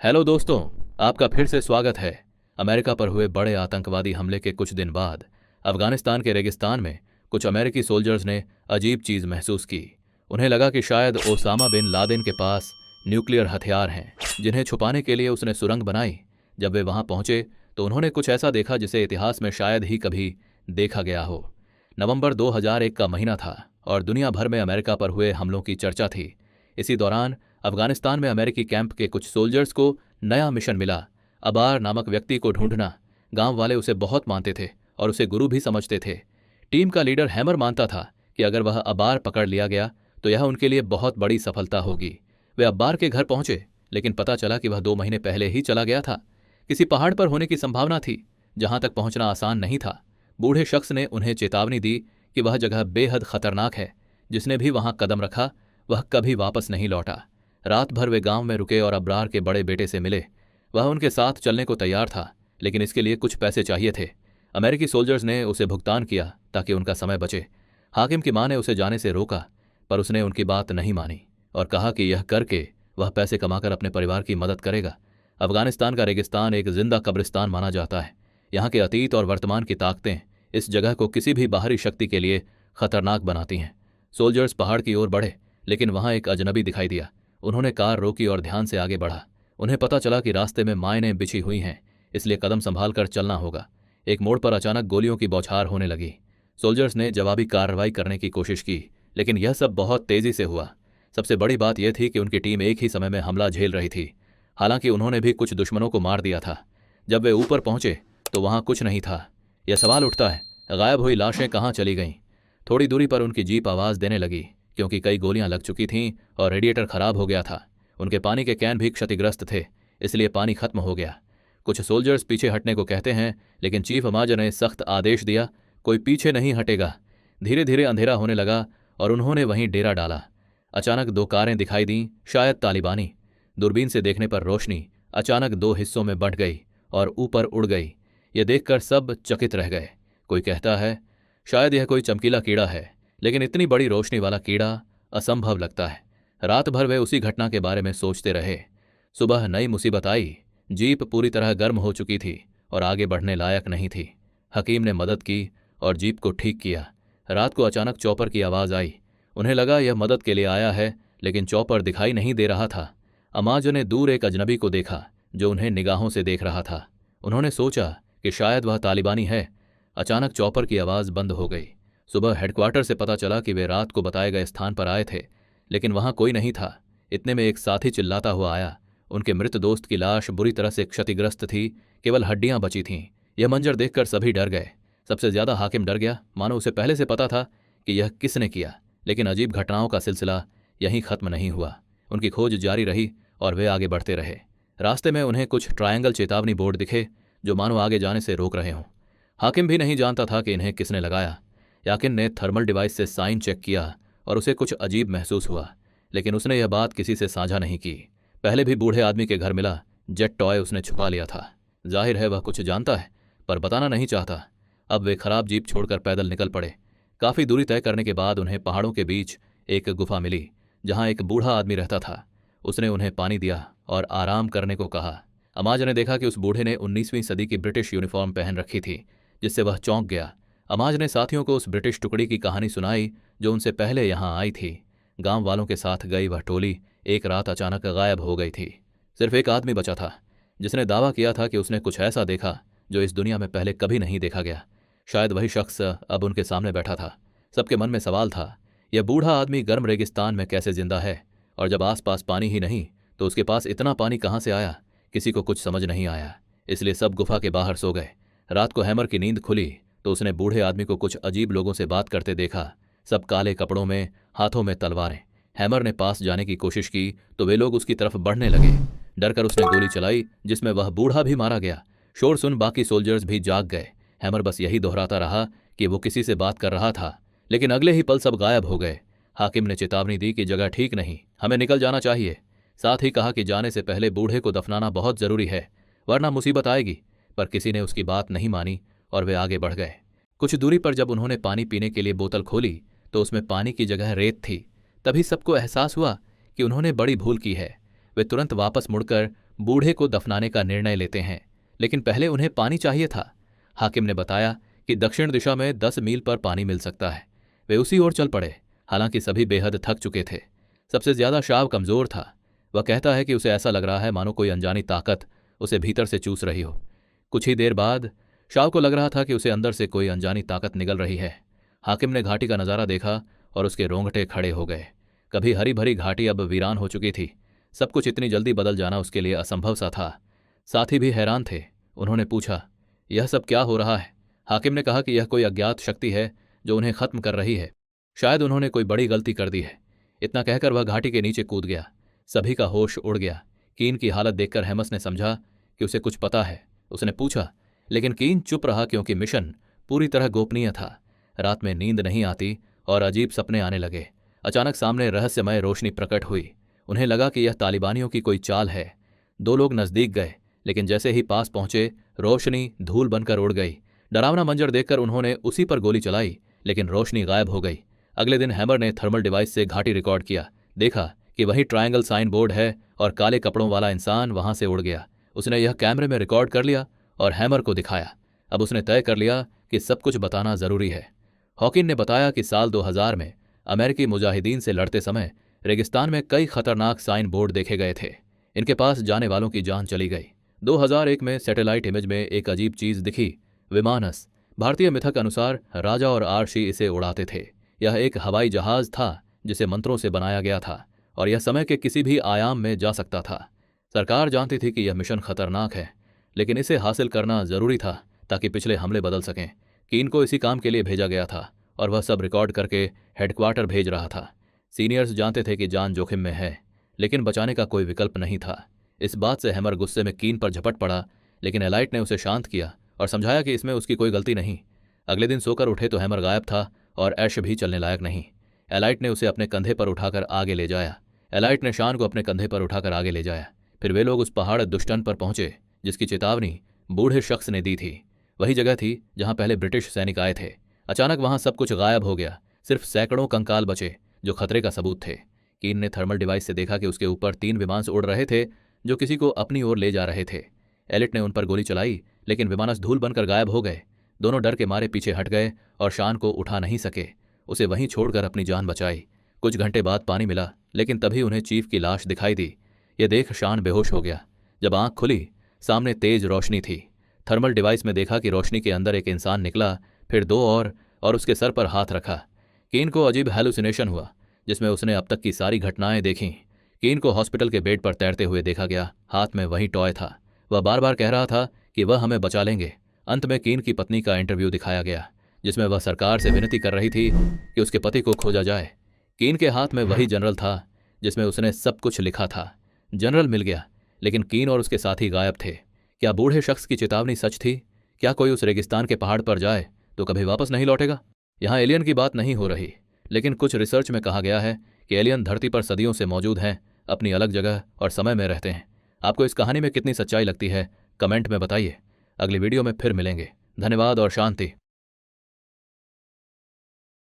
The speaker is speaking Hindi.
हेलो दोस्तों, आपका फिर से स्वागत है। अमेरिका पर हुए बड़े आतंकवादी हमले के कुछ दिन बाद अफगानिस्तान के रेगिस्तान में कुछ अमेरिकी सोल्जर्स ने अजीब चीज महसूस की। उन्हें लगा कि शायद ओसामा बिन लादेन के पास न्यूक्लियर हथियार हैं, जिन्हें छुपाने के लिए उसने सुरंग बनाई। जब वे वहां पहुंचे तो उन्होंने कुछ ऐसा देखा जिसे इतिहास में शायद ही कभी देखा गया हो। नवंबर 2001 का महीना था और दुनिया भर में अमेरिका पर हुए हमलों की चर्चा थी। इसी दौरान अफगानिस्तान में अमेरिकी कैंप के कुछ सोल्जर्स को नया मिशन मिला, अबार नामक व्यक्ति को ढूंढना। गांव वाले उसे बहुत मानते थे और उसे गुरु भी समझते थे। टीम का लीडर हैमर मानता था कि अगर वह अबार पकड़ लिया गया तो यह उनके लिए बहुत बड़ी सफलता होगी। वे अब्बार के घर पहुंचे, लेकिन पता चला कि वह 2 महीने पहले ही चला गया था। किसी पहाड़ पर होने की संभावना थी, जहां तक पहुंचना आसान नहीं था। बूढ़े शख्स ने उन्हें चेतावनी दी कि वह जगह बेहद खतरनाक है। जिसने भी वहां कदम रखा वह कभी वापस नहीं लौटा। रात भर वे गांव में रुके और अब्रार के बड़े बेटे से मिले। वह उनके साथ चलने को तैयार था, लेकिन इसके लिए कुछ पैसे चाहिए थे। अमेरिकी सोल्जर्स ने उसे भुगतान किया ताकि उनका समय बचे। हाकिम की मां ने उसे जाने से रोका, पर उसने उनकी बात नहीं मानी और कहा कि यह करके वह पैसे कमाकर अपने परिवार की मदद करेगा। अफगानिस्तान का रेगिस्तान एक जिंदा कब्रिस्तान माना जाता है। यहाँ के अतीत और वर्तमान की ताकतें इस जगह को किसी भी बाहरी शक्ति के लिए खतरनाक बनाती हैं। सोल्जर्स पहाड़ की ओर बढ़े, लेकिन वहां एक अजनबी दिखाई दिया। उन्होंने कार रोकी और ध्यान से आगे बढ़ा। उन्हें पता चला कि रास्ते में माइनें बिछी हुई हैं, इसलिए कदम संभाल कर चलना होगा। एक मोड़ पर अचानक गोलियों की बौछार होने लगी। सोल्जर्स ने जवाबी कार्रवाई करने की कोशिश की, लेकिन यह सब बहुत तेजी से हुआ। सबसे बड़ी बात यह थी कि उनकी टीम एक ही समय में हमला झेल रही थी। हालांकि उन्होंने भी कुछ दुश्मनों को मार दिया था। जब वे ऊपर पहुंचे तो वहां कुछ नहीं था। यह सवाल उठता है, गायब हुई लाशें कहाँ चली गईं? थोड़ी दूरी पर उनकी जीप आवाज देने लगी, क्योंकि कई गोलियां लग चुकी थीं और रेडिएटर खराब हो गया था। उनके पानी के कैन भी क्षतिग्रस्त थे, इसलिए पानी खत्म हो गया। कुछ सोल्जर्स पीछे हटने को कहते हैं, लेकिन चीफ माजर ने सख्त आदेश दिया, कोई पीछे नहीं हटेगा। धीरे धीरे अंधेरा होने लगा और उन्होंने वहीं डेरा डाला। अचानक 2 कारें दिखाई दीं, शायद तालिबानी। दूरबीन से देखने पर रोशनी अचानक 2 हिस्सों में बंट गई और ऊपर उड़ गई। यह देखकर सब चकित रह गए। कोई कहता है शायद यह कोई चमकीला कीड़ा है, लेकिन इतनी बड़ी रोशनी वाला कीड़ा असंभव लगता है। रात भर वे उसी घटना के बारे में सोचते रहे। सुबह नई मुसीबत आई। जीप पूरी तरह गर्म हो चुकी थी और आगे बढ़ने लायक नहीं थी। हकीम ने मदद की और जीप को ठीक किया। रात को अचानक चॉपर की आवाज़ आई। उन्हें लगा यह मदद के लिए आया है, लेकिन चॉपर दिखाई नहीं दे रहा था। अमाज ने दूर एक अजनबी को देखा जो उन्हें निगाहों से देख रहा था। उन्होंने सोचा कि शायद वह तालिबानी है। अचानक चॉपर की आवाज़ बंद हो गई। सुबह हेडक्वार्टर से पता चला कि वे रात को बताए गए स्थान पर आए थे, लेकिन वहां कोई नहीं था। इतने में एक साथी चिल्लाता हुआ आया। उनके मृत दोस्त की लाश बुरी तरह से क्षतिग्रस्त थी, केवल हड्डियां बची थीं। यह मंजर देखकर सभी डर गए। सबसे ज्यादा हाकिम डर गया, मानो उसे पहले से पता था कि यह किसने किया। लेकिन अजीब घटनाओं का सिलसिला यहीं खत्म नहीं हुआ। उनकी खोज जारी रही और वे आगे बढ़ते रहे। रास्ते में उन्हें कुछ ट्रायंगल चेतावनी बोर्ड दिखे जो मानो आगे जाने से रोक रहे हों। हाकिम भी नहीं जानता था कि इन्हें किसने लगाया। याकिन ने थर्मल डिवाइस से साइन चेक किया और उसे कुछ अजीब महसूस हुआ, लेकिन उसने यह बात किसी से साझा नहीं की। पहले भी बूढ़े आदमी के घर मिला जेट टॉय उसने छुपा लिया था। जाहिर है वह कुछ जानता है, पर बताना नहीं चाहता। अब वे खराब जीप छोड़कर पैदल निकल पड़े। काफ़ी दूरी तय करने के बाद उन्हें पहाड़ों के बीच एक गुफा मिली, जहां एक बूढ़ा आदमी रहता था। उसने उन्हें पानी दिया और आराम करने को कहा। अमाज ने देखा कि उस बूढ़े ने 19वीं सदी की ब्रिटिश यूनिफॉर्म पहन रखी थी, जिससे वह चौंक गया। अमाज ने साथियों को उस ब्रिटिश टुकड़ी की कहानी सुनाई जो उनसे पहले यहां आई थी। गांव वालों के साथ गई वह टोली एक रात अचानक गायब हो गई थी। सिर्फ एक आदमी बचा था, जिसने दावा किया था कि उसने कुछ ऐसा देखा जो इस दुनिया में पहले कभी नहीं देखा गया। शायद वही शख्स अब उनके सामने बैठा था। सबके मन में सवाल था, यह बूढ़ा आदमी गर्म रेगिस्तान में कैसे जिंदा है? और जब आसपास पानी ही नहीं तो उसके पास इतना पानी कहाँ से आया? किसी को कुछ समझ नहीं आया, इसलिए सब गुफा के बाहर सो गए। रात को हैमर की नींद खुली तो उसने बूढ़े आदमी को कुछ अजीब लोगों से बात करते देखा। सब काले कपड़ों में, हाथों में तलवारें। हैमर ने पास जाने की कोशिश की तो वे लोग उसकी तरफ बढ़ने लगे। डरकर उसने गोली चलाई, जिसमें वह बूढ़ा भी मारा गया। शोर सुन बाकी सोल्जर्स भी जाग गए। हैमर बस यही दोहराता रहा कि वो किसी से बात कर रहा था, लेकिन अगले ही पल सब गायब हो गए। हाकिम ने चेतावनी दी कि जगह ठीक नहीं, हमें निकल जाना चाहिए। साथ ही कहा कि जाने से पहले बूढ़े को दफनाना बहुत जरूरी है, वरना मुसीबत आएगी। पर किसी ने उसकी बात नहीं मानी और वे आगे बढ़ गए। कुछ दूरी पर जब उन्होंने पानी पीने के लिए बोतल खोली तो उसमें पानी की जगह रेत थी। तभी सबको एहसास हुआ कि उन्होंने बड़ी भूल की है। वे तुरंत वापस मुड़कर बूढ़े को दफनाने का निर्णय लेते हैं, लेकिन पहले उन्हें पानी चाहिए था। हाकिम ने बताया कि दक्षिण दिशा में 10 मील पर पानी मिल सकता है। वे उसी ओर चल पड़े। हालांकि सभी बेहद थक चुके थे। सबसे ज्यादा शाव कमजोर था। वह कहता है कि उसे ऐसा लग रहा है मानो कोई अनजानी ताकत उसे भीतर से चूस रही हो। कुछ ही देर बाद शाव को लग रहा था कि उसे अंदर से कोई अनजानी ताकत निगल रही है। हाकिम ने घाटी का नज़ारा देखा और उसके रोंगटे खड़े हो गए। कभी हरी भरी घाटी अब वीरान हो चुकी थी। सब कुछ इतनी जल्दी बदल जाना उसके लिए असंभव सा था। साथी भी हैरान थे। उन्होंने पूछा, यह सब क्या हो रहा है? हाकिम ने कहा कि यह कोई अज्ञात शक्ति है जो उन्हें खत्म कर रही है। शायद उन्होंने कोई बड़ी गलती कर दी है। इतना कहकर वह घाटी के नीचे कूद गया। सभी का होश उड़ गया। कीन की हालत देखकर हेमस ने समझा कि उसे कुछ पता है। उसने पूछा, लेकिन कीन चुप रहा क्योंकि मिशन पूरी तरह गोपनीय था। रात में नींद नहीं आती और अजीब सपने आने लगे। अचानक सामने रहस्यमय रोशनी प्रकट हुई। उन्हें लगा कि यह तालिबानियों की कोई चाल है। दो लोग नजदीक गए, लेकिन जैसे ही पास पहुंचे रोशनी धूल बनकर उड़ गई। डरावना मंजर देखकर उन्होंने उसी पर गोली चलाई, लेकिन रोशनी गायब हो गई। अगले दिन हैमर ने थर्मल डिवाइस से घाटी रिकॉर्ड किया। देखा कि वही ट्रायंगल साइन बोर्ड है और काले कपड़ों वाला इंसान वहां से उड़ गया। उसने यह कैमरे में रिकॉर्ड कर लिया और हैमर को दिखाया। अब उसने तय कर लिया कि सब कुछ बताना जरूरी है। हॉकिन ने बताया कि साल 2000 में अमेरिकी मुजाहिदीन से लड़ते समय रेगिस्तान में कई खतरनाक साइन बोर्ड देखे गए थे। इनके पास जाने वालों की जान चली गई। 2001 में सैटेलाइट इमेज में एक अजीब चीज दिखी, विमानस। भारतीय मिथक अनुसार राजा और आर्शी इसे उड़ाते थे। यह एक हवाई जहाज था जिसे मंत्रों से बनाया गया था और यह समय के किसी भी आयाम में जा सकता था। सरकार जानती थी कि यह मिशन खतरनाक है, लेकिन इसे हासिल करना जरूरी था ताकि पिछले हमले बदल सकें। कीन को इसी काम के लिए भेजा गया था और वह सब रिकॉर्ड करके हेडक्वार्टर भेज रहा था। सीनियर्स जानते थे कि जान जोखिम में है, लेकिन बचाने का कोई विकल्प नहीं था। इस बात से हैमर गुस्से में कीन पर झपट पड़ा, लेकिन एलाइट ने उसे शांत किया और समझाया कि इसमें उसकी कोई गलती नहीं। अगले दिन सोकर उठे तो हैमर गायब था और ऐश भी चलने लायक नहीं। एलाइट ने उसे अपने कंधे पर उठाकर आगे ले जाया। एलाइट ने शान को अपने कंधे पर उठाकर आगे ले जाया। फिर वे लोग उस पहाड़ दुष्टन पर पहुंचे जिसकी चेतावनी बूढ़े शख्स ने दी थी। वही जगह थी जहां पहले ब्रिटिश सैनिक आए थे। अचानक वहां सब कुछ गायब हो गया। सिर्फ सैकड़ों कंकाल बचे जो खतरे का सबूत थे। कीन ने थर्मल डिवाइस से देखा कि उसके ऊपर 3 विमान उड़ रहे थे जो किसी को अपनी ओर ले जा रहे थे। एलिट ने उन पर गोली चलाई, लेकिन विमानस धूल बनकर गायब हो गए। दोनों डर के मारे पीछे हट गए और शान को उठा नहीं सके। उसे वहीं छोड़कर अपनी जान बचाई। कुछ घंटे बाद पानी मिला, लेकिन तभी उन्हें चीफ की लाश दिखाई दी। ये देख शान बेहोश हो गया। जब आंख खुली, सामने तेज रोशनी थी। थर्मल डिवाइस में देखा कि रोशनी के अंदर एक इंसान निकला, फिर 2 और उसके सर पर हाथ रखा। कीन को अजीब हैलुसिनेशन हुआ जिसमें उसने अब तक की सारी घटनाएं देखीं। कीन को हॉस्पिटल के बेड पर तैरते हुए देखा गया। हाथ में वही टॉय था। वह बार बार कह रहा था कि वह हमें बचा लेंगे। अंत में कीन की पत्नी का इंटरव्यू दिखाया गया जिसमें वह सरकार से विनती कर रही थी कि उसके पति को खोजा जाए। कीन के हाथ में वही जनरल था जिसमें उसने सब कुछ लिखा था। जनरल मिल गया, लेकिन कीन और उसके साथी गायब थे। क्या बूढ़े शख्स की चेतावनी सच थी? क्या कोई उस रेगिस्तान के पहाड़ पर जाए तो कभी वापस नहीं लौटेगा? यहाँ एलियन की बात नहीं हो रही, लेकिन कुछ रिसर्च में कहा गया है कि एलियन धरती पर सदियों से मौजूद हैं, अपनी अलग जगह और समय में रहते हैं। आपको इस कहानी में कितनी सच्चाई लगती है, कमेंट में बताइए। अगली वीडियो में फिर मिलेंगे। धन्यवाद और शांति।